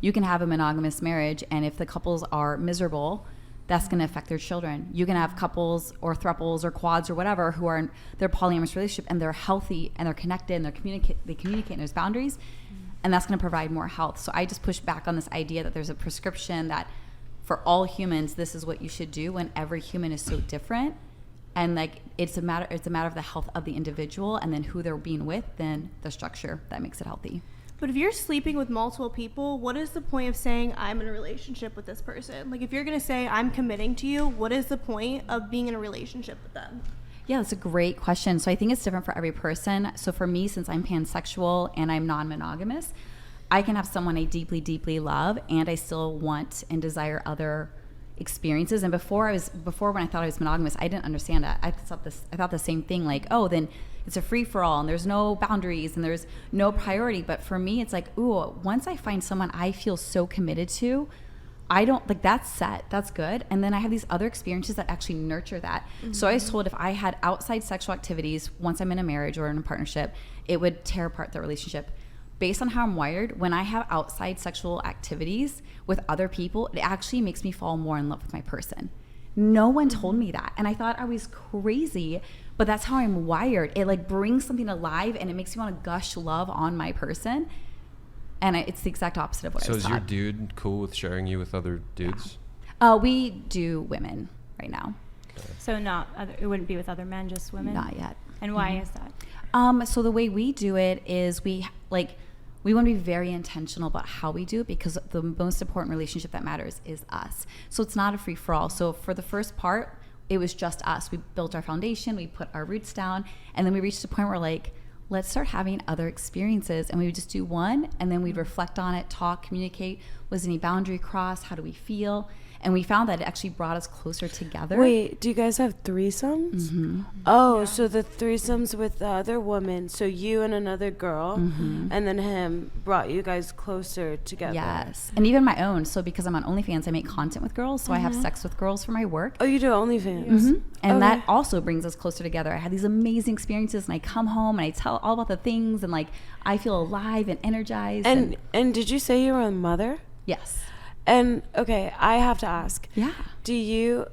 You can have a monogamous marriage, and if the couples are miserable, that's going to affect their children. You can have couples or thruples or quads or whatever who are in their polyamorous relationship and they're healthy and they're connected and they communicate and there's boundaries, and that's going to provide more health. So I just push back on this idea that there's a prescription that for all humans this is what you should do, when every human is so different, and like it's a matter of the health of the individual and then who they're being with, then the structure that makes it healthy. But if you're sleeping with multiple people, what is the point of saying I'm in a relationship with this person? Like if you're going to say I'm committing to you, what is the point of being in a relationship with them? Yeah, that's a great question. So I think it's different for every person. So for me, since I'm pansexual and I'm non-monogamous, I can have someone I deeply, deeply love and I still want and desire other experiences. And before when I thought I was monogamous, I didn't understand that. I thought the same thing, like, oh, then it's a free-for-all and there's no boundaries and there's no priority. But for me, it's like, ooh, once I find someone I feel so committed to, I don't, like, that's set, that's good. And then I have these other experiences that actually nurture that. Mm-hmm. So I was told if I had outside sexual activities, once I'm in a marriage or in a partnership, it would tear apart the relationship. Based on how I'm wired, when I have outside sexual activities with other people, it actually makes me fall more in love with my person. No one told me that. And I thought I was crazy, but that's how I'm wired. It like brings something alive and it makes me want to gush love on my person. And it's the exact opposite of what I was taught. So is your dude cool with sharing you with other dudes? Yeah. We do women right now. Okay. So it wouldn't be with other men, just women? Not yet. And why is that? So the way we do it is we want to be very intentional about how we do it, because the most important relationship that matters is us. So it's not a free-for-all. So for the first part, it was just us. We built our foundation, we put our roots down, and then we reached a point where like, let's start having other experiences. And we would just do one, and then we'd reflect on it, talk, communicate. Was any boundary crossed? How do we feel? And we found that it actually brought us closer together. Wait, do you guys have threesomes? Mm-hmm. Oh, yeah. So the threesomes with the other woman, so you and another girl, and then him brought you guys closer together. Yes. And even my own. So because I'm on OnlyFans, I make content with girls. So I have sex with girls for my work. Oh, you do OnlyFans? Mm-hmm. And that also brings us closer together. I had these amazing experiences, and I come home and I tell all about the things, and like I feel alive and energized. And did you say you were a mother? Yes. And okay, I have to ask. Yeah.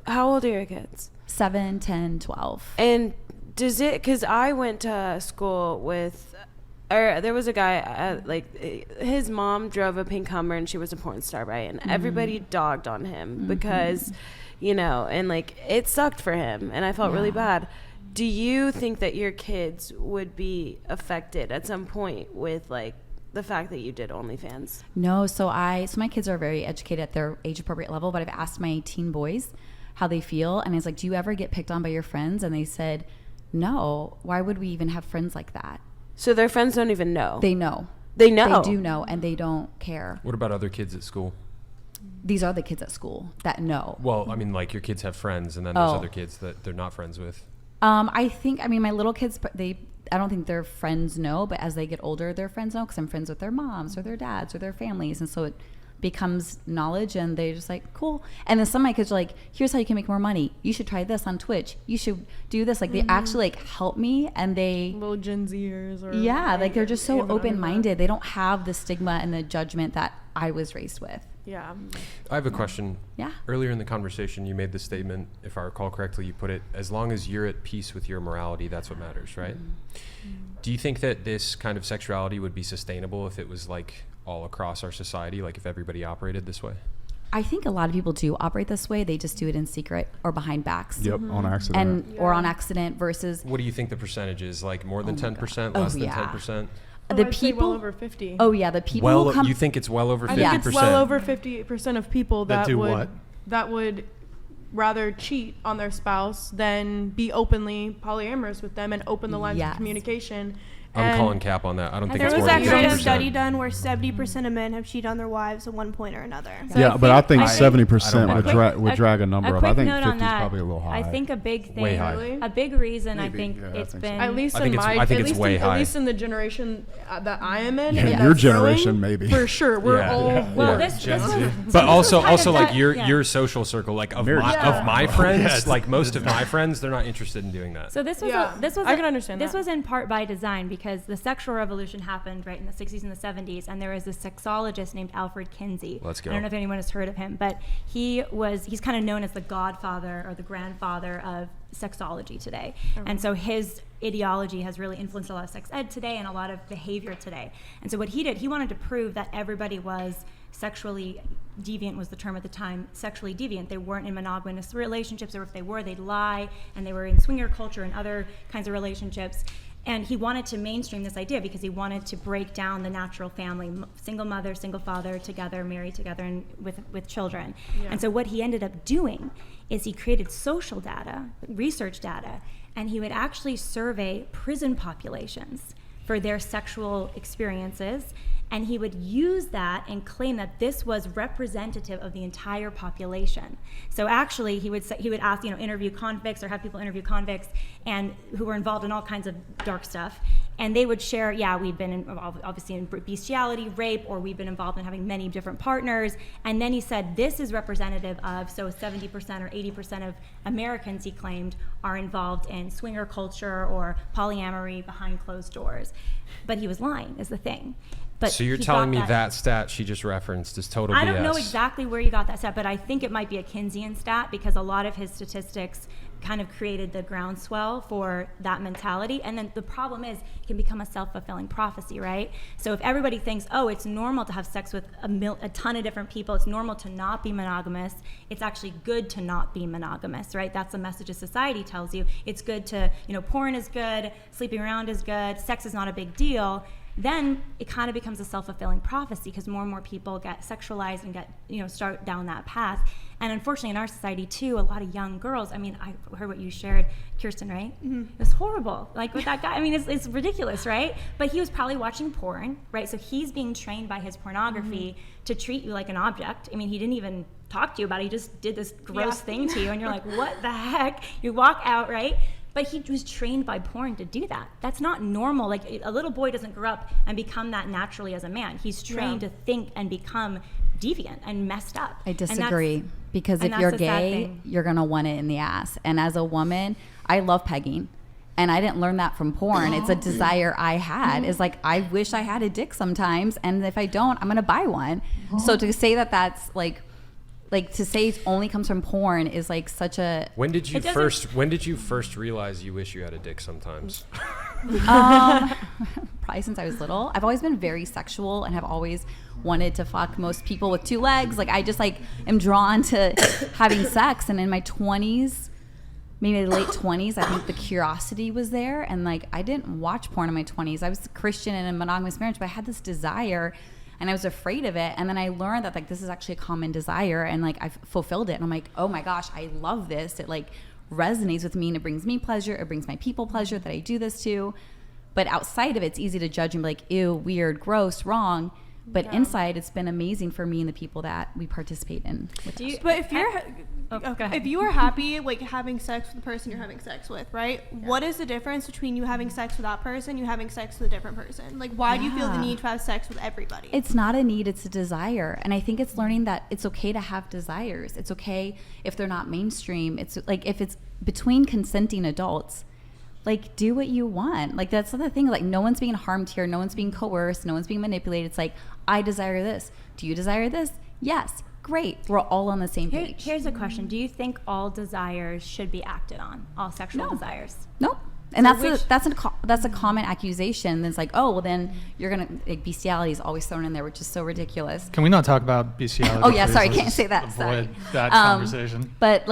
How old are your kids? 7, 10, 12. And because I went to school there was a guy, his mom drove a pink Hummer and she was a porn star, right? And everybody dogged on him because, and like it sucked for him and I felt really bad. Do you think that your kids would be affected at some point with like the fact that you did OnlyFans? No, so my kids are very educated at their age appropriate level, but I've asked my teen boys how they feel, and I was like, do you ever get picked on by your friends? And they said, no. Why would we even have friends like that? So their friends don't even know? They know. They know? They do know, and they don't care. What about other kids at school? These are the kids at school that know. Well, I mean, like your kids have friends, and then there's other kids that they're not friends with. My little kids, I don't think their friends know, but as they get older, their friends know, because I'm friends with their moms or their dads or their families. And so it becomes knowledge, and they're just like, cool. And then some of my kids are like, here's how you can make more money. You should try this on Twitch. You should do this. Like they actually like help me, and they... Little Gen Zers. Like they're just so open-minded. They don't have the stigma and the judgment that I was raised with. Yeah. I have a question. Yeah. Earlier in the conversation, you made the statement, if I recall correctly, you put it, as long as you're at peace with your morality, that's what matters, right? Do you think that this kind of sexuality would be sustainable if it was like all across our society, like if everybody operated this way? I think a lot of people do operate this way. They just do it in secret or behind backs. Yep, on accident. Or on accident versus... What do you think the percentage is? Like more than 10%, less than 10%? I'd say well over 50. Oh yeah, the people you think it's well over 50%? I think it's well over 50% of people that do would what? That would rather cheat on their spouse than be openly polyamorous with them and open the lines of communication. I'm calling cap on that. I don't think There it's was more than actually 50%. a study done where 70% of men have cheated on their wives at one point or another. So Yeah, but I think 70% I would drag a number a up. I quick think note 50 on is that. probably a little high. I think a big thing, Way high. a big reason, Maybe. I think Yeah, I it's think been... so. At least I think it's way high. At least in the generation that I am in. Yeah, and your that's generation, growing, maybe. For sure. We're all... Well, Sure. But also like your social circle, like of my friends, like most of my friends, they're not interested in doing that. So this was I can understand this that. was in part by design, because the sexual revolution happened right in the 60s and the 70s, and there was this sexologist named Alfred Kinsey. Let's go. I don't know if anyone has heard of him, but he's kind of known as the godfather or the grandfather of sexology today. And so his ideology has really influenced a lot of sex ed today and a lot of behavior today. And so what he did, he wanted to prove that everybody was sexually deviant, was the term at the time, sexually deviant. They weren't in monogamous relationships, or if they were, they'd lie, and they were in swinger culture and other kinds of relationships. And he wanted to mainstream this idea because he wanted to break down the natural family, single mother, single father, together, married together, and with children. Yeah. And so what he ended up doing is he created social data, research data, and he would actually survey prison populations for their sexual experiences, and he would use that and claim that this was representative of the entire population. So actually, he would ask, interview convicts, or have people interview convicts, and who were involved in all kinds of dark stuff, and they would share, we've been obviously in bestiality, rape, or we've been involved in having many different partners. And then he said this is representative of, so 70% or 80% of Americans, he claimed, are involved in swinger culture or polyamory behind closed doors. But he was lying, is the thing. But so you're telling me that stat she just referenced is total BS? I don't know exactly where you got that stat, but I think it might be a Keynesian stat, because a lot of his statistics kind of created the groundswell for that mentality. And then the problem is it can become a self-fulfilling prophecy, right? So if everybody thinks, it's normal to have sex with a ton of different people, it's normal to not be monogamous, it's actually good to not be monogamous, right? That's the message of society tells you. It's good to, porn is good, sleeping around is good, sex is not a big deal. Then it kind of becomes a self-fulfilling prophecy, because more and more people get sexualized and get, start down that path. And unfortunately in our society too, a lot of young girls, I heard what you shared, Kirsten, right? Mm-hmm. It was horrible. Like with that guy, it's ridiculous, right? But he was probably watching porn, right? So he's being trained by his pornography to treat you like an object. He didn't even talk to you about it. He just did this gross thing to you, and you're like, what the heck? You walk out, right? But he was trained by porn to do that. That's not normal. Like, a little boy doesn't grow up and become that naturally as a man. He's trained to think and become deviant and messed up. I disagree, because if you're gay, you're going to want it in the ass. And as a woman, I love pegging. And I didn't learn that from porn. It's a desire I had. It's like, I wish I had a dick sometimes. And if I don't, I'm going to buy one. So to say that that's like to say it only comes from porn is like such a. When did you first realize you wish you had a dick sometimes? Probably since I was little. I've always been very sexual and have always wanted to fuck most people with two legs. Like, I just am drawn to having sex. And in my 20s, maybe late 20s, I think the curiosity was there. And I didn't watch porn in my 20s. I was a Christian in a monogamous marriage, but I had this desire. And I was afraid of it. And then I learned that this is actually a common desire, and I fulfilled it. And I'm like, oh my gosh, I love this. It resonates with me, and it brings me pleasure. It brings my people pleasure that I do this to. But outside of it, it's easy to judge and be like, ew, weird, gross, wrong. But inside, it's been amazing for me and the people that we participate in. But if you are happy having sex with the person you're having sex with, right? Yeah. What is the difference between you having sex with that person, you having sex with a different person? Why do you feel the need to have sex with everybody? It's not a need, it's a desire. And I think it's learning that it's okay to have desires. It's okay if they're not mainstream. It's if it's between consenting adults, do what you want. That's the thing. No one's being harmed here. No one's being coerced. No one's being manipulated. It's I desire this. Do you desire this? Yes. Great. We're all on the same page. Here's a question. Do you think all desires should be acted on? All sexual desires? Nope. And so that's a common accusation. It's then you're gonna bestiality is always thrown in there, which is so ridiculous. Can we not talk about bestiality? Oh yeah, sorry, Let's can't say that. Avoid that conversation. But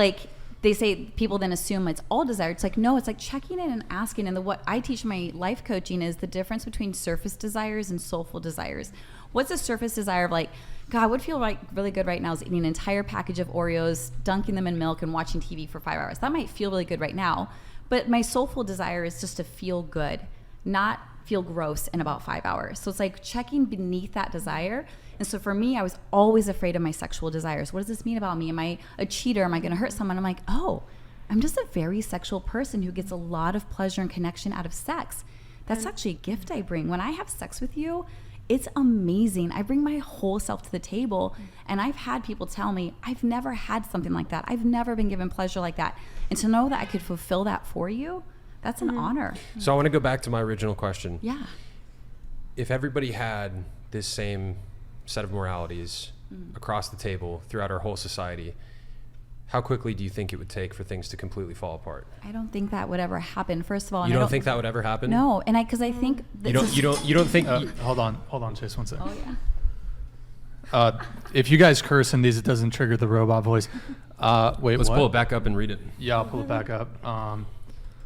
they say, people then assume it's all desire. It's no, it's checking in and asking. And what I teach my life coaching is the difference between surface desires and soulful desires. What's a surface desire of God, would feel really good right now is eating an entire package of Oreos, dunking them in milk, and watching TV for 5 hours. That might feel really good right now. But my soulful desire is just to feel good, not feel gross in about 5 hours. So it's checking beneath that desire. And so for me, I was always afraid of my sexual desires. What does this mean about me? Am I a cheater? Am I going to hurt someone? I'm I'm just a very sexual person who gets a lot of pleasure and connection out of sex. That's actually a gift I bring. When I have sex with you, it's amazing. I bring my whole self to the table, and I've had people tell me, I've never had something like that. I've never been given pleasure like that. And to know that I could fulfill that for you, that's an honor. So I want to go back to my original question. Yeah. If everybody had this same set of moralities across the table throughout our whole society, how quickly do you think it would take for things to completely fall apart? I don't think that would ever happen. First of all, you don't think that would ever happen? No, and because I think you don't think. Hold on, Chase, one second. Oh yeah. If you guys curse in these, it doesn't trigger the robot voice. Wait, let's what? pull it back up and read it. Yeah, I'll pull it back up. I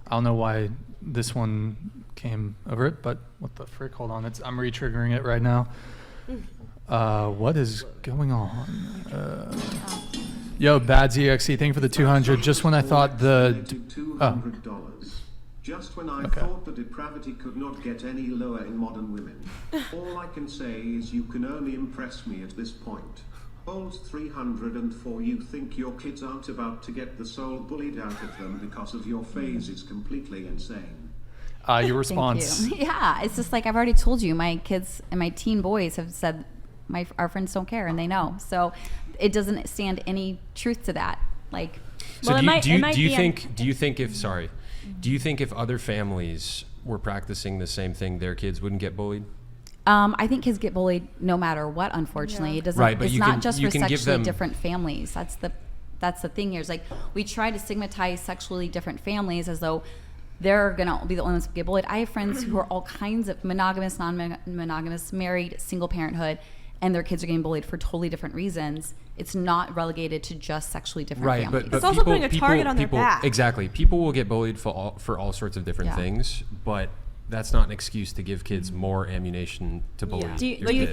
don't know why this one came over it, but what the frick? Hold on, I'm re-triggering it right now. What is going on? Yo, Bad ZXE, thank you for the 200. Just when I thought $200. Just when I thought the depravity could not get any lower in modern women. All I can say is you can only impress me at this point. Old 304, you think your kids aren't about to get the soul bullied out of them because of your phase is completely insane. Your response. Thank you. Yeah, it's just like I've already told you, my kids and my teen boys have said our friends don't care, and they know. So it doesn't stand any truth to that. Like, so do you think if other families were practicing the same thing, their kids wouldn't get bullied? I think kids get bullied no matter what. Unfortunately, it doesn't. Right, but it's not just for sexually different families. That's the thing here. Is like we try to stigmatize sexually different families as though they're gonna be the only ones who get bullied. I have friends who are all kinds of monogamous, non-monogamous, married, single parenthood, and their kids are getting bullied for totally different reasons. It's not relegated to just sexually different families. But it's also putting a target on their back. Exactly. People will get bullied for all sorts of different things, but that's not an excuse to give kids more ammunition to bully. Do you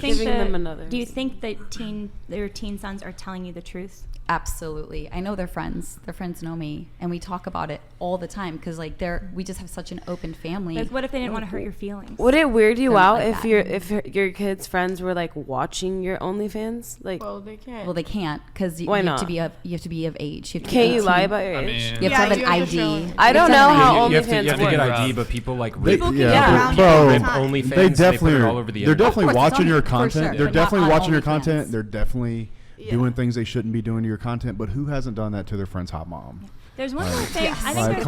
think that their teen sons are telling you the truth? Absolutely. I know their friends. Their friends know me, and we talk about it all the time because like we just have such an open family. Like, what if they didn't want to hurt your feelings? Would it weird you out if your kids' friends were like watching your OnlyFans? Like, well, they can't. Well, they can't because you have to be of age. Can't you lie about your age? You have to have an ID. I don't know how OnlyFans works. You have to get ID, but people like rip OnlyFans. They definitely are all over the They're internet. definitely watching your content. Sure. They're definitely watching your OnlyFans. content. They're definitely doing things they shouldn't be doing to your content. But who hasn't done that to their friend's hot mom? There's one more thing. I think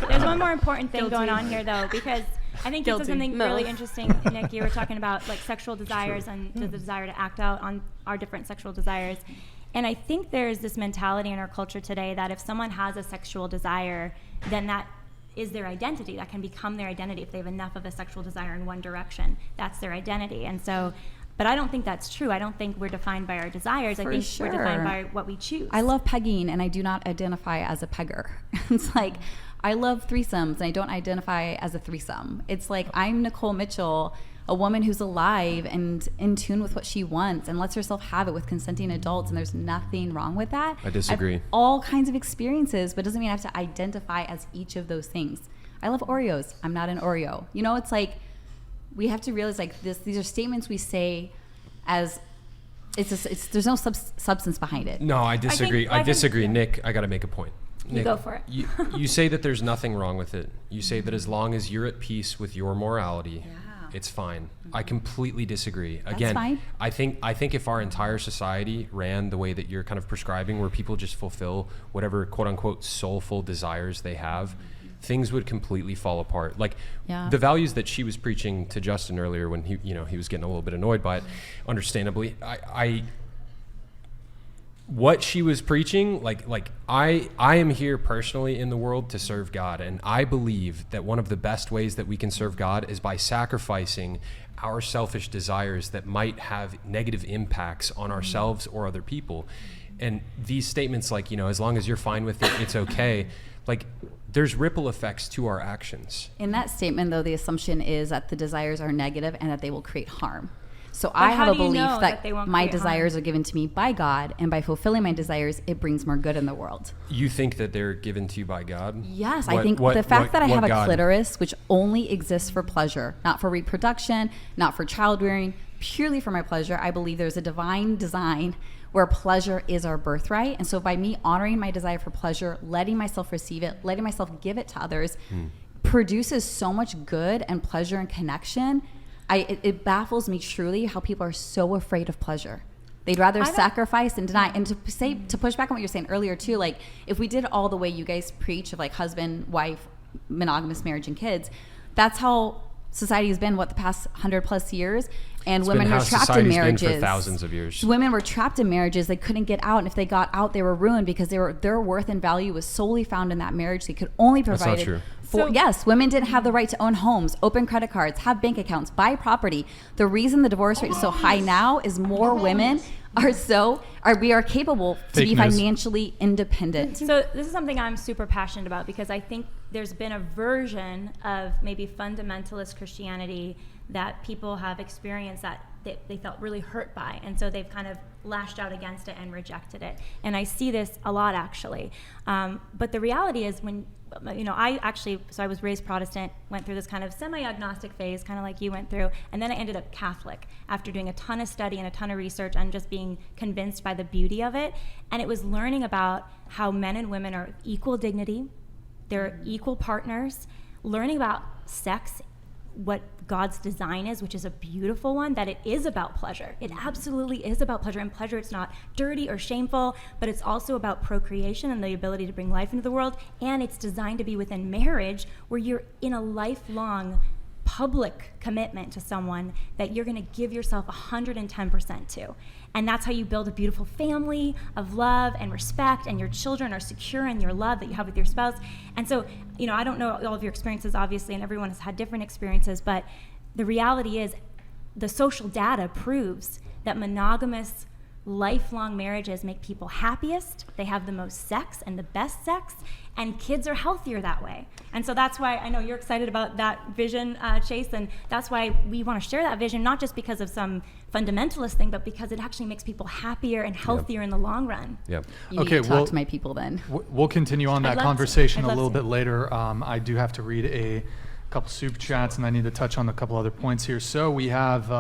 there's one more important thing going on here, though, because I think this is something really interesting. Nick, you were talking about like sexual desires and the desire to act out on our different sexual desires. And I think there's this mentality in our culture today that if someone has a sexual desire, then that is their identity. That can become their identity. If they have enough of a sexual desire in one direction, that's their identity. And so, but I don't think that's true. I don't think we're defined by our desires. I think we're defined by what we choose. I love pegging, and I do not identify as a pegger. It's like, I love threesomes, and I don't identify as a threesome. It's like, I'm Nicole Mitchell, a woman who's alive and in tune with what she wants and lets herself have it with consenting adults, and there's nothing wrong with that. I disagree. I have all kinds of experiences, but it doesn't mean I have to identify as each of those things. I love Oreos. I'm not an Oreo. You know, it's like, we have to realize like these are statements we say as there's no substance behind it. No, I disagree. I disagree. Nick, I got to make a point. Nick, go for it. You say that there's nothing wrong with it. You say that as long as you're at peace with your morality, it's fine. I completely disagree. Again, fine. I think if our entire society ran the way that you're kind of prescribing, where people just fulfill whatever quote unquote soulful desires they have, things would completely fall apart. Like the values that she was preaching to Justin earlier when he was getting a little bit annoyed by it, understandably. What she was preaching, I am here personally in the world to serve God, and I believe that one of the best ways that we can serve God is by sacrificing our selfish desires that might have negative impacts on ourselves or other people. And these statements like, as long as you're fine with it, it's okay. Like, there's ripple effects to our actions. In that statement, though, the assumption is that the desires are negative and that they will create harm. So I have a belief that my desires are given to me by God, and by fulfilling my desires, it brings more good in the world. You think that they're given to you by God? Yes, I think the fact that I have a clitoris, which only exists for pleasure, not for reproduction, not for child rearing, purely for my pleasure, I believe there's a divine design where pleasure is our birthright. And so by me honoring my desire for pleasure, letting myself receive it, letting myself give it to others, produces so much good and pleasure and connection It baffles me truly how people are so afraid of pleasure. They'd rather sacrifice and deny. And to push back on what you're saying earlier too, like if we did all the way you guys preach of like husband, wife, monogamous marriage and kids, that's how society has been the past 100+ years. And women were trapped in marriages for thousands of years. Women were trapped in marriages. They couldn't get out, and if they got out, they were ruined because their worth and value was solely found in that marriage. They could only provide it for. Yes, women didn't have the right to own homes, open credit cards, have bank accounts, buy property. The reason the divorce rate is so high now is more women we are capable to be financially independent. So this is something I'm super passionate about because I think there's been a version of maybe fundamentalist Christianity that people have experienced that they felt really hurt by, and so they've kind of lashed out against it and rejected it. And I see this a lot, actually. But the reality is when, I was raised Protestant, went through this kind of semi-agnostic phase, kind of like you went through, and then I ended up Catholic after doing a ton of study and a ton of research and just being convinced by the beauty of it. And it was learning about how men and women are equal dignity, they're equal partners, learning about sex, what God's design is, which is a beautiful one, that it is about pleasure. It absolutely is about pleasure. And pleasure, it's not dirty or shameful, but it's also about procreation and the ability to bring life into the world. And it's designed to be within marriage, where you're in a lifelong public commitment to someone that you're going to give yourself 110% to. And that's how you build a beautiful family of love and respect, and your children are secure in your love that you have with your spouse. And so, I don't know all of your experiences, obviously, and everyone has had different experiences, but the reality is the social data proves that monogamous lifelong marriages make people happiest, they have the most sex and the best sex, and kids are healthier that way. And so that's why I know you're excited about that vision, Chase, and that's why we want to share that vision, not just because of some fundamentalist thing, but because it actually makes people happier and healthier in the long run. Yeah. You need to talk to my people then. We'll continue on that conversation a little bit later. I do have to read a couple super chats, and I need to touch on a couple other points here. So we have